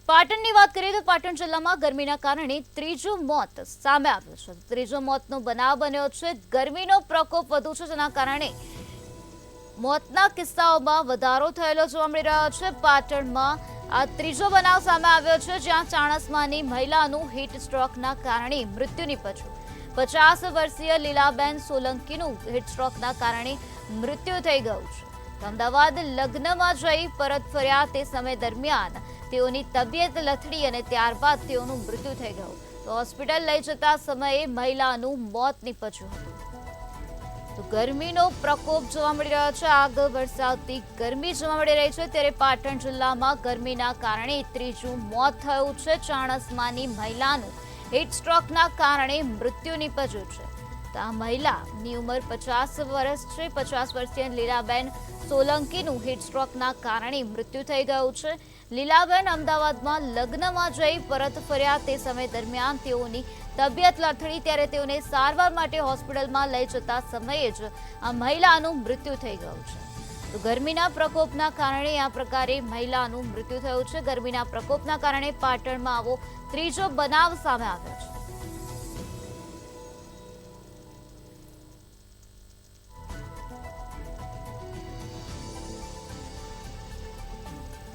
પાટણની વાત કરીએ તો પાટણ જિલ્લામાં ગરમીના કારણે ત્રીજું મોત સામે આવ્યું છે। ત્રીજો મોતનો બનાવ બન્યો છે। ગરમીનો પ્રકોપ વધુ છે, જેના કારણે મોતના કિસ્સાઓમાં વધારો થયેલો જોવા મળી રહ્યો છે। પાટણમાં આ ત્રીજો બનાવ સામે આવ્યો છે, જ્યાં ચાણસ્માની મહિલાનું હીટ સ્ટ્રોકના કારણે મૃત્યુ નીપજ્યું। 50 વર્ષીય લીલાબેન સોલંકીનું હીટ સ્ટ્રોકના કારણે મૃત્યુ થઈ ગયું છે। અમદાવાદ લગ્નમાં જઈ પરત ફર્યા તે સમય દરમિયાન તેઓની તબિયત લથડી અને ત્યારબાદ તેઓનું મૃત્યુ થઈ ગયું। તો હોસ્પિટલ લઈ જતા સમયે મહિલાનું મોત નીપજ્યું હતું। તો ગરમીનો પ્રકોપ જોવા મળી રહ્યો છે। આગ વરસાવતી ગરમી જોવા મળી રહી છે, ત્યારે પાટણ જિલ્લામાં ગરમીના કારણે ત્રીજું મોત થયું છે। ચાણસ્માની મહિલાનું હીટ સ્ટ્રોકના કારણે મૃત્યુ નીપજ્યું છે। તો આ મહિલાની ઉંમર 50 વર્ષ છે। 50 વર્ષીય લીલાબેન સોલંકીનું હીટ સ્ટ્રોકના કારણે મૃત્યુ થઈ ગયું છે। લીલાબેન અમદાવાદમાં લગ્નમાં જઈ પરત ફર્યા તે સમય દરમિયાન તેઓની તબિયત લથડી, ત્યારે તેઓને સારવાર માટે હોસ્પિટલમાં લઈ જતા સમયે જ આ મહિલાનું મૃત્યુ થઈ ગયું છે। તો ગરમીના પ્રકોપના કારણે આ પ્રકારે મહિલાનું મૃત્યુ થયું છે। ગરમીના પ્રકોપના કારણે પાટણમાં આવો ત્રીજો બનાવ સામે આવ્યો છે।